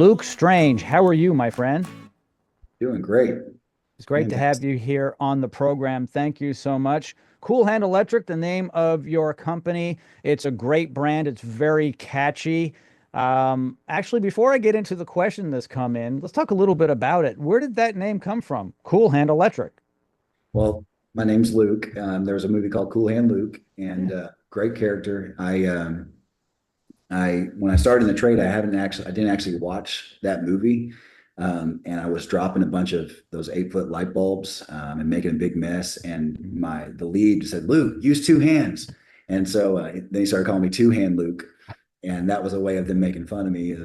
Luke Strange, how are you, my friend? Doing great. It's great to have Fantastic. you here on the program. Thank you so much. Cool Hand Electric, the name of your company. It's a great brand. It's very catchy. Actually, before I get into the question that's come in, let's talk a little bit about it. Where did that name come from? Cool Hand Electric. Well, my name's Luke. There was a movie called Cool Hand Luke, Yeah. and great character. I when I started in the trade, I didn't actually watch that movie, and I was dropping a bunch of those 8 foot light bulbs and making a big mess. And the lead said, "Luke, use two hands," and so they started calling me Two Hand Luke. And that was a way of them making fun of me.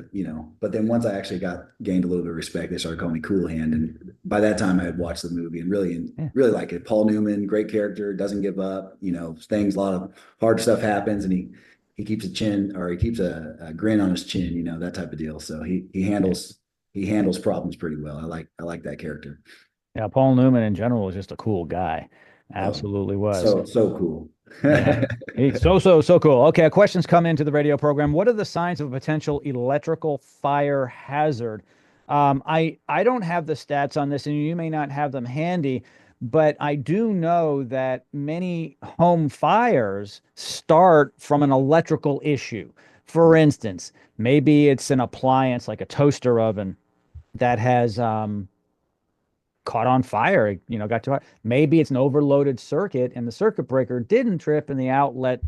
But then once I actually gained a little bit of respect, they started calling me Cool Hand. And by that time, I had watched the movie and Yeah. really like it. Paul Newman, great character, doesn't give up. A lot of hard stuff happens, and he keeps a chin, or he keeps a grin on his chin. That type of deal. So he handles problems pretty well. I like that character. Yeah, Paul Newman in general was just a cool guy. Oh, Absolutely was. so cool. Yeah. He's so cool. Okay, a question's come into the radio program. What are the signs of a potential electrical fire hazard? I don't have the stats on this, and you may not have them handy, but I do know that many home fires start from an electrical issue. For instance, maybe it's an appliance like a toaster oven that has caught on fire, got too hot. Maybe it's an overloaded circuit and the circuit breaker didn't trip and the outlet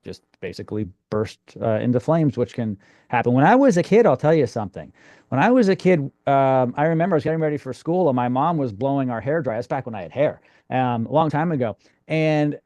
just basically burst into flames, which can happen. When I was a kid, I'll tell you something. When I was a kid, I remember I was getting ready for school and my mom was blowing our hair dry. That's back when I had hair, a long time ago. And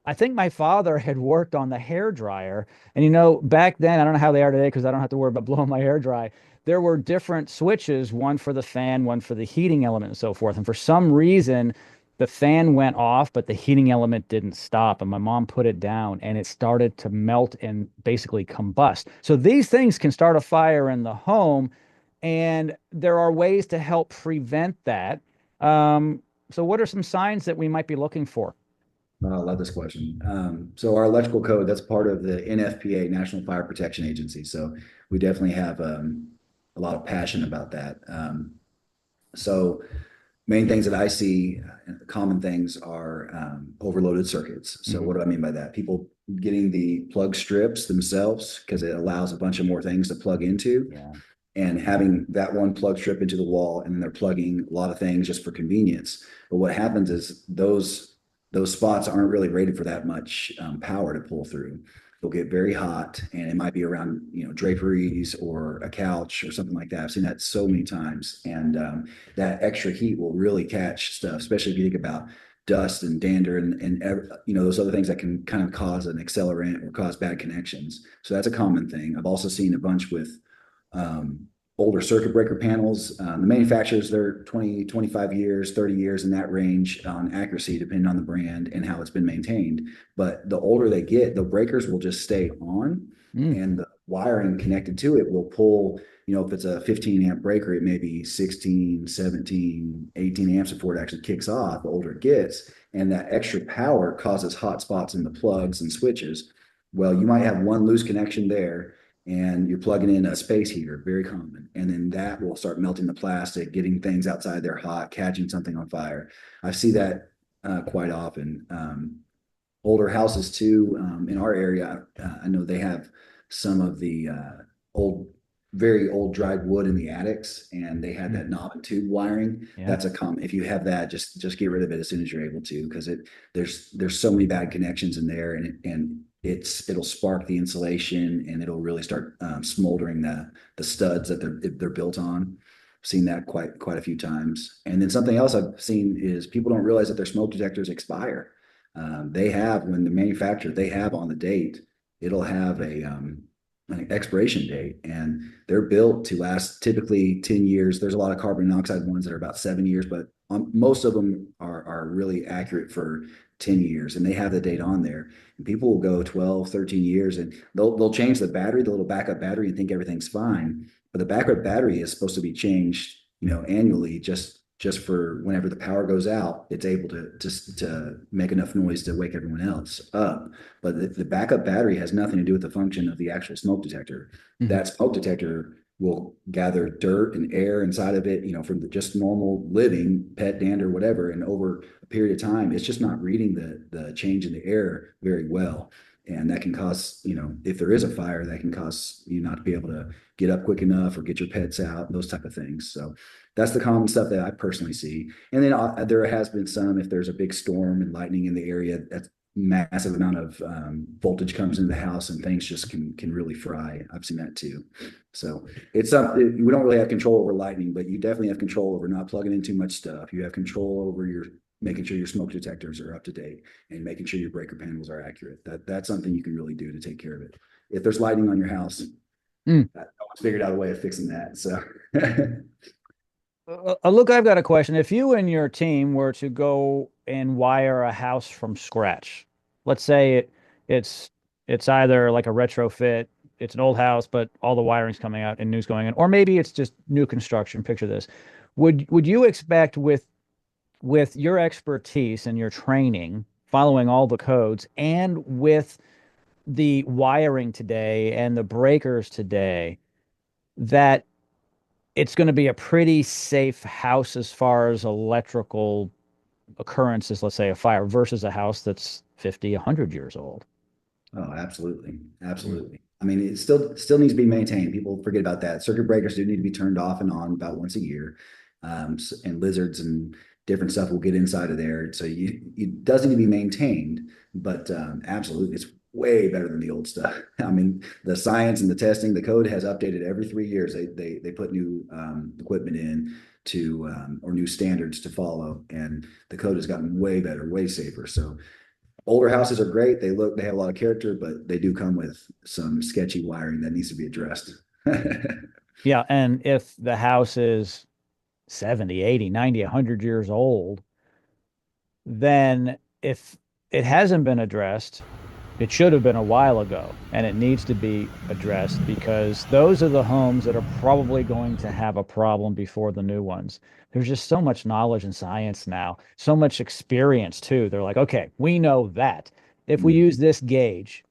I think my father had worked on the hair dryer. And back then, I don't know how they are today because I don't have to worry about blowing my hair dry. There were different switches, one for the fan, one for the heating element, and so forth. And for some reason, the fan went off, but the heating element didn't stop. And my mom put it down and it started to melt and basically combust. So these things can start a fire in the home. And there are ways to help prevent that. So, what are some signs that we might be looking for? I love this question. So our electrical code, that's part of the NFPA, National Fire Protection Agency. So we definitely have a lot of passion about that. So main things that I see, common things are overloaded circuits. So Mhm. what do I mean by that? People getting the plug strips themselves because it allows a bunch of more things to plug into, Yeah. and having that one plug strip into the wall, and then they're plugging a lot of things just for convenience. But what happens is those spots aren't really rated for that much power to pull through. They'll get very hot, and it might be around draperies or a couch or something like that. I've seen that so many times, and that extra heat will really catch stuff, especially if you think about dust and dander and those other things that can kind of cause an accelerant or cause bad connections. So that's a common thing. I've also seen a bunch with um, older circuit breaker panels. The manufacturers, they're 20, 25 years, 30 years in that range on accuracy, depending on the brand and how it's been maintained. But the older they get, the breakers will just stay on, Mm. and the wiring connected to it will pull. If it's a 15 amp breaker, it may be 16, 17, 18 amps before it actually kicks off, the older it gets. And that extra power causes hot spots in the plugs and switches. Well, you might have one loose connection there, and you're plugging in a space heater, very common. And then that will start melting the plastic, getting things outside there hot, catching something on fire. I see that quite often. Older houses too, in our area, I know they have some of the old, very old dried wood in the attics, and they had Mm. that knob and tube wiring. Yeah. That's a common. If you have that, just get rid of it as soon as you're able to, because there's so many bad connections in there, and it'll spark the insulation, and it'll really start smoldering the studs that they're built on. I've seen that quite a few times. And then something else I've seen is people don't realize that their smoke detectors expire. They have, when the manufacturer, they have on the date, it'll have an expiration date, and they're built to last typically 10 years. There's a lot of carbon monoxide ones that are about 7 years, but most of them are really accurate for 10 years, and they have the date on there. And people will go 12, 13 years, and they'll change the battery, the little backup battery, and think everything's fine. But the backup battery is supposed to be changed, annually, just for whenever the power goes out, it's able to make enough noise to wake everyone else up. But the backup battery has nothing to do with the function of the actual smoke detector. Mhm. That smoke detector will gather dirt and air inside of it, from the just normal living, pet dander, whatever. And over a period of time, it's just not reading the change in the air very well. And that can cause, if there is a fire, that can cause you not to be able to get up quick enough or get your pets out, those type of things. So that's the common stuff that I personally see. And then there has been some, if there's a big storm and lightning in the area, that's massive amount of voltage comes into the house and things just can really fry. I've seen that too. So it's something we don't really have control over lightning, but you definitely have control over not plugging in too much stuff. You have control over your making sure your smoke detectors are up to date and making sure your breaker panels are accurate. That's something you can really do to take care of it. If there's lightning on your house, Mm. no one's figured out a way of fixing that. So Look, I've got a question. If you and your team were to go and wire a house from scratch, let's say it's it's either like a retrofit, it's an old house, but all the wiring's coming out and new's going in, or maybe it's just new construction. Picture this. Would you expect with your expertise and your training, following all the codes, and with the wiring today and the breakers today, that it's going to be a pretty safe house as far as electrical occurrences, let's say a fire versus a house that's 50, 100 years old? oh, absolutely. Mm. Absolutely. I mean, it still needs to be maintained. People forget about that. Circuit breakers do need to be turned off and on about once a year. And lizards and different stuff will get inside of there. So it does need to be maintained, but absolutely, it's way better than the old stuff. I mean, the science and the testing, the code has updated every 3 years. They put new equipment in to or new standards to follow, and the code has gotten way better, way safer. So older houses are great. They have a lot of character, but they do come with some sketchy wiring that needs to be addressed. Yeah, and if the house is 70, 80, 90, 100 years old, then if it hasn't been addressed, it should have been a while ago, and it needs to be addressed because those are the homes that are probably going to have a problem before the new ones. There's just so much knowledge and science now, so much experience too. They're like, okay, we know that if we use this gauge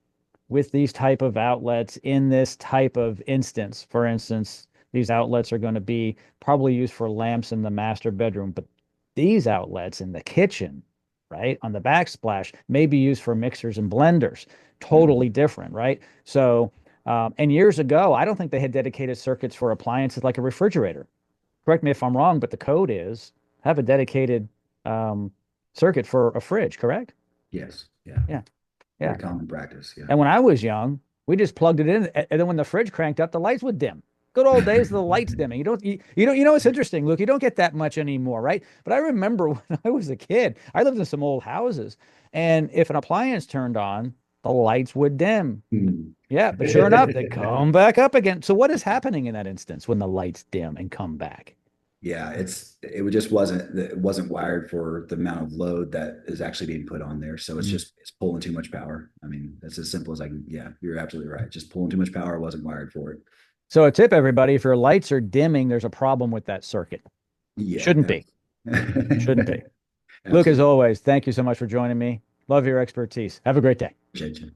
with these type of outlets in this type of instance, for instance, these outlets are going to be probably used for lamps in the master bedroom, but these outlets in the kitchen, right, on the backsplash, may be used for mixers and blenders. Totally different, right? So, and years ago, I don't think they had dedicated circuits for appliances like a refrigerator. Correct me if I'm wrong, but the code is have a dedicated um, circuit for a fridge, correct? Yes. Yeah. Yeah, Very yeah. common practice. Yeah. And when I was young, we just plugged it in, and then when the fridge cranked up, the lights would dim. Good old days of the lights dimming. It's interesting, Luke. You don't get that much anymore, right? But I remember when I was a kid, I lived in some old houses, and if an appliance turned on, the lights would dim. Hmm. Yeah, but sure enough, they come back up again. So what is happening in that instance when the lights dim and come back? Yeah, it wasn't wired for the amount of load that is actually being put on there. So Mm. it's pulling too much power. I mean, that's as simple as I can. Yeah, you're absolutely right. Just pulling too much power wasn't wired for it. So a tip, everybody, if your lights are dimming, there's a problem with that circuit. Yeah, Shouldn't be. Shouldn't be. Luke, as absolutely. always, thank you so much for joining me. Love your expertise. Have a great day. Appreciate you.